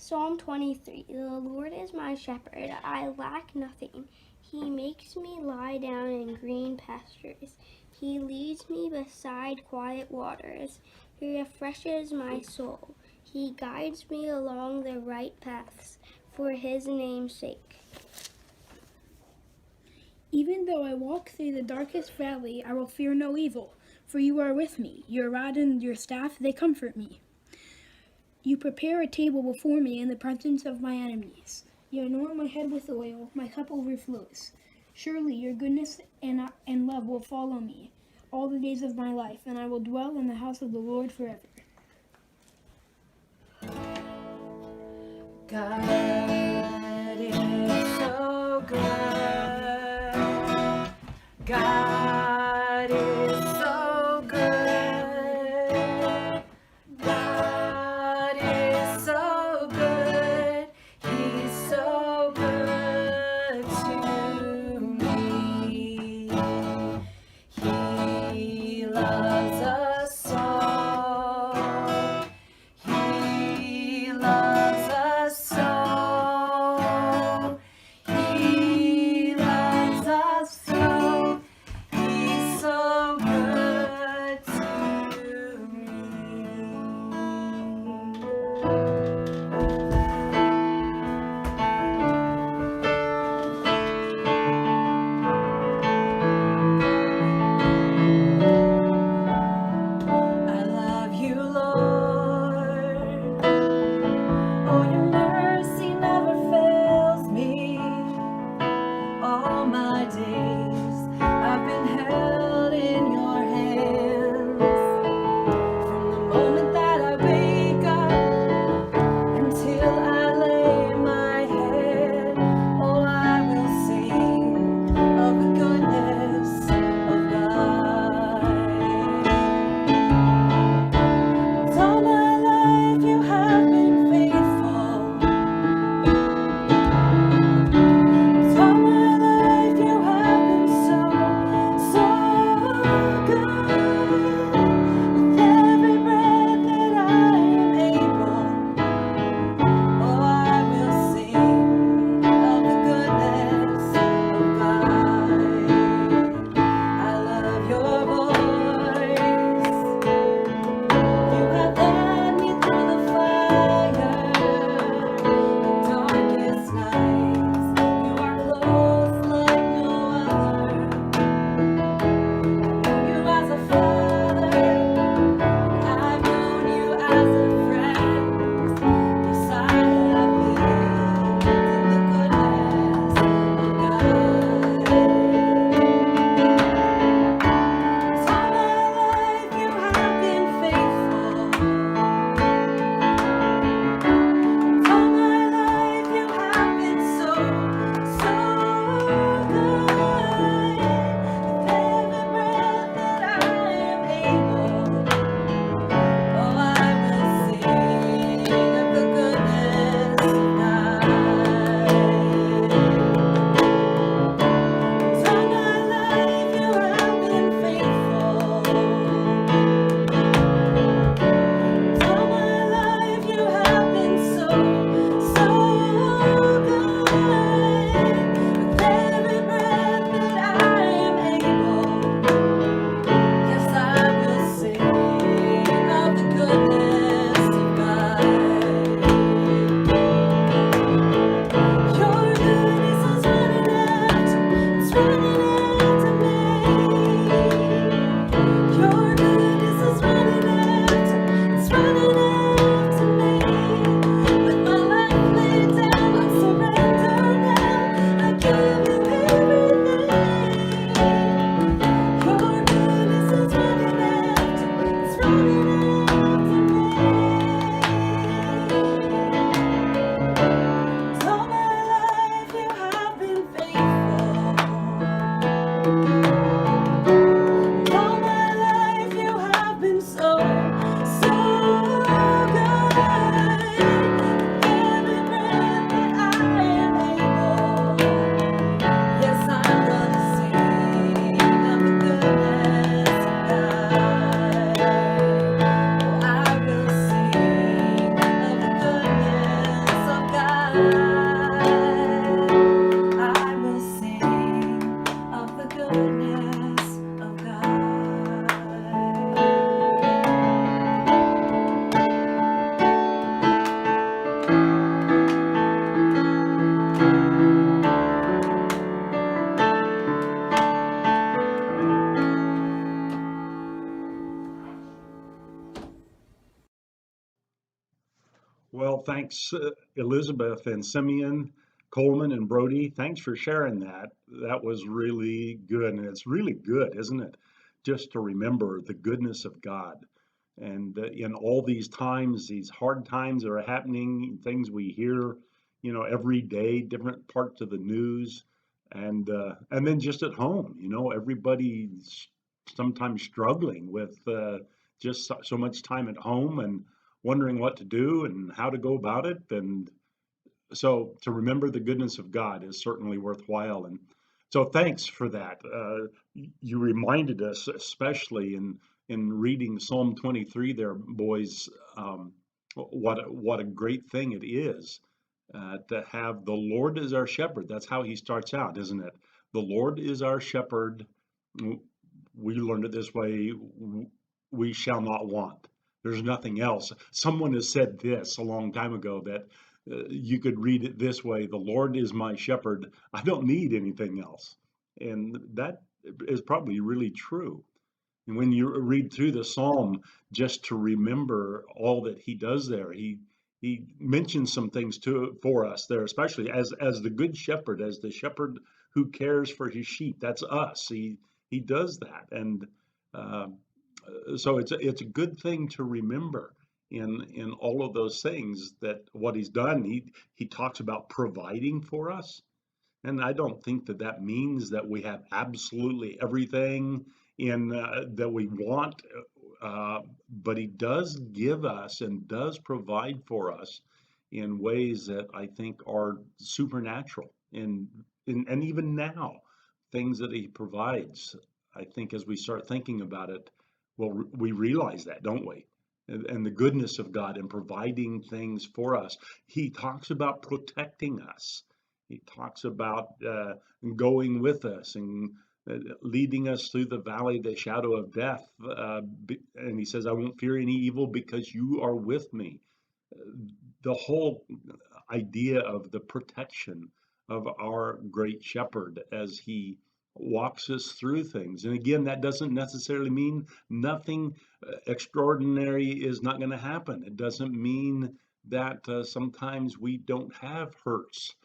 Psalm 23. The Lord is my shepherd, I lack nothing. He makes me lie down in green pastures. He leads me beside quiet waters. He refreshes my soul. He guides me along the right paths for his name's sake. Even though I walk through the darkest valley, I will fear no evil, for you are with me. Your rod and your staff, they comfort me. You prepare a table before me in the presence of my enemies. You anoint my head with oil, my cup overflows. Surely your goodness and love will follow me all the days of my life, and I will dwell in the house of the Lord forever. God is so good. God is so good. God is so good. He's so good to me. He loves us all. He loves us all. Well, thanks, Elizabeth and Simeon, Coleman and Brody. Thanks for sharing that. That was really good. And it's really good, isn't it? Just to remember the goodness of God. And in all these times, these hard times that are happening, things we hear, every day, different parts of the news, and then just at home, everybody's sometimes struggling with just so much time at home and wondering what to do and how to go about it. And so to remember the goodness of God is certainly worthwhile. And so thanks for that. You reminded us, especially in reading Psalm 23 there, boys, what a great thing it is to have the Lord as our shepherd. That's how he starts out, isn't it? The Lord is our shepherd. We learned it this way: we shall not want. There's nothing else. Someone has said this a long time ago that you could read it this way: the Lord is my shepherd. I don't need anything else. And that is probably really true. And when you read through the psalm, just to remember all that he does there, he mentions some things for us there, especially as the good shepherd, as the shepherd who cares for his sheep. That's us. He does that, and uh, so it's a good thing to remember in all of those things that what he's done. He talks about providing for us, and I don't think that that means that we have absolutely everything in that we want, but he does give us and does provide for us in ways that I think are supernatural. And even now, things that he provides, I think as we start thinking about it, well, we realize that, don't we? And the goodness of God in providing things for us. He talks about protecting us. He talks about going with us and leading us through the valley of the shadow of death. And he says, I won't fear any evil because you are with me. The whole idea of the protection of our great shepherd as he walks us through things. And again, that doesn't necessarily mean nothing extraordinary is not going to happen. It doesn't mean that sometimes we don't have hurts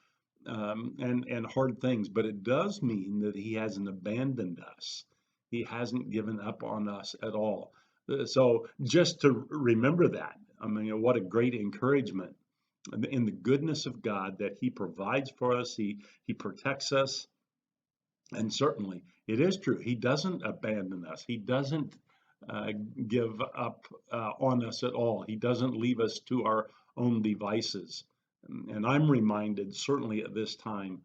and hard things, but it does mean that he hasn't abandoned us. He hasn't given up on us at all. So just to remember that, I mean, what a great encouragement in the goodness of God that he provides for us. He protects us. And certainly it is true. He doesn't abandon us. He doesn't uh, give up on us at all. He doesn't leave us to our own devices. And I'm reminded, certainly at this time,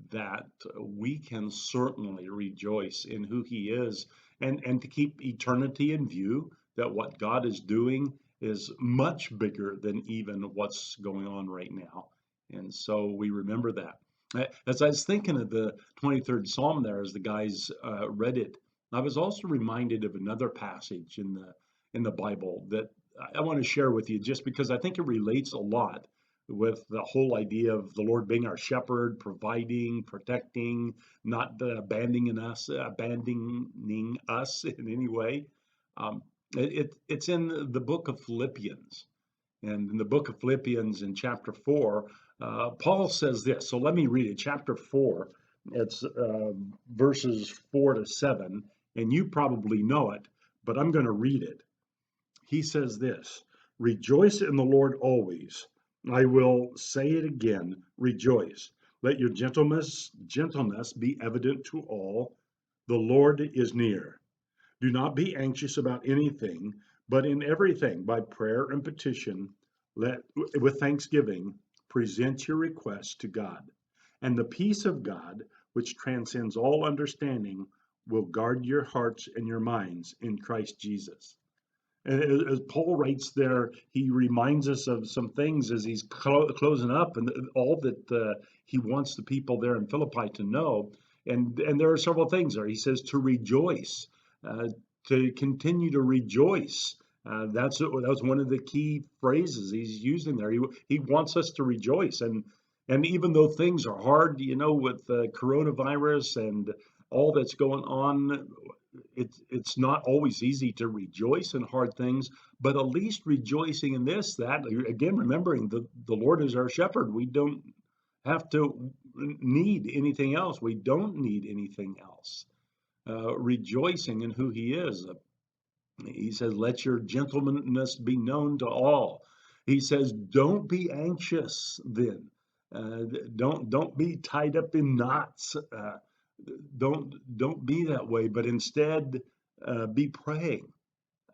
that we can certainly rejoice in who he is and to keep eternity in view, that what God is doing is much bigger than even what's going on right now. And so we remember that. As I was thinking of the 23rd Psalm there, as the guys read it, I was also reminded of another passage in the Bible that I want to share with you, just because I think it relates a lot with the whole idea of the Lord being our shepherd, providing, protecting, not abandoning us in any way. It's in the book of Philippians. And in the book of Philippians, in chapter 4, Paul says this. So let me read it. Chapter 4, it's verses 4 to 7. And you probably know it, but I'm going to read it. He says this: Rejoice in the Lord always. I will say it again, rejoice. Let your gentleness be evident to all. The Lord is near. Do not be anxious about anything, but in everything, by prayer and petition, let with thanksgiving present your requests to God. And the peace of God, which transcends all understanding, will guard your hearts and your minds in Christ Jesus. And as Paul writes there, he reminds us of some things as he's closing up, and all that he wants the people there in Philippi to know. And there are several things there. He says to rejoice, uh, to continue to rejoice. That's one of the key phrases he's using there. He wants us to rejoice, and even though things are hard, with the coronavirus and all that's going on, it's not always easy to rejoice in hard things, but at least rejoicing in this, that again, remembering the Lord is our shepherd. We don't have to need anything else. We don't need anything else. Rejoicing in who He is. He says, "Let your gentleness be known to all." He says, "Don't be anxious then. Don't be tied up in knots. Don't be that way, but instead be praying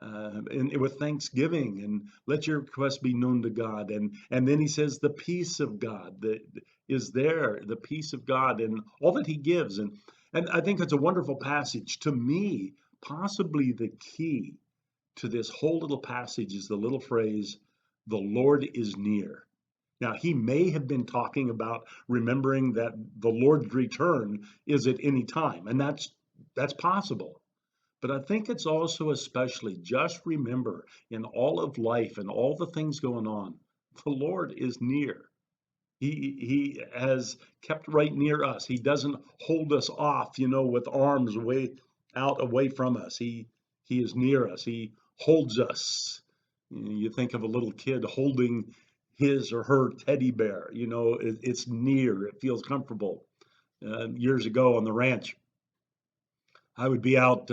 and with thanksgiving, and let your request be known to God." And then he says, "The peace of God that is there, the peace of God, and all that He gives." And I think it's a wonderful passage. To me, possibly the key to this whole little passage is the little phrase, "The Lord is near." Now, he may have been talking about remembering that the Lord's return is at any time, and that's possible. But I think it's also especially just remember in all of life and all the things going on, the Lord is near. He has kept right near us. He doesn't hold us off, with arms way out away from us. He is near us. He holds us. You think of a little kid holding his or her teddy bear. It's near. It feels comfortable. Years ago on the ranch, I would be out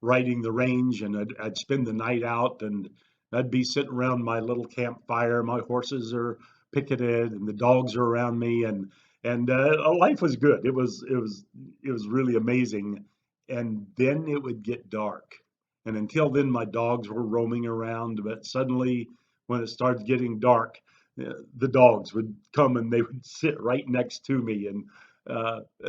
riding the range, and I'd spend the night out, and I'd be sitting around my little campfire. My horses are picketed, and the dogs are around me, and life was good. It was really amazing. And then it would get dark, and until then, my dogs were roaming around. But suddenly, when it started getting dark, the dogs would come and they would sit right next to me, and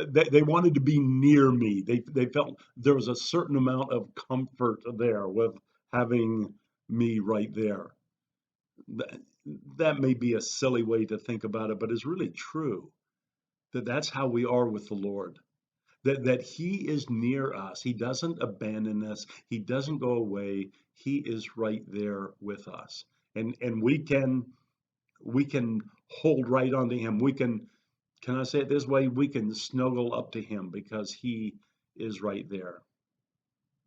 they wanted to be near me. They felt there was a certain amount of comfort there with having me right there. That, that may be a silly way to think about it, but it's really true that that's how we are with the Lord. That He is near us. He doesn't abandon us. He doesn't go away. He is right there with us, and we can hold right onto Him. Can I say it this way? We can snuggle up to Him because He is right there.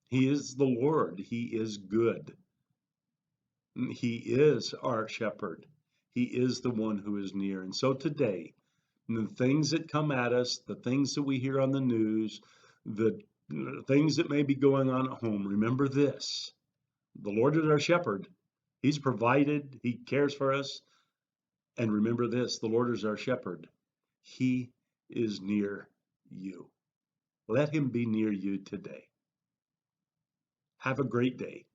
He is the Lord. He is good. He is our shepherd. He is the one who is near. And so today, the things that come at us, the things that we hear on the news, the things that may be going on at home, remember this: the Lord is our shepherd. He's provided, He cares for us. And remember this: the Lord is our shepherd. He is near you. Let Him be near you today. Have a great day.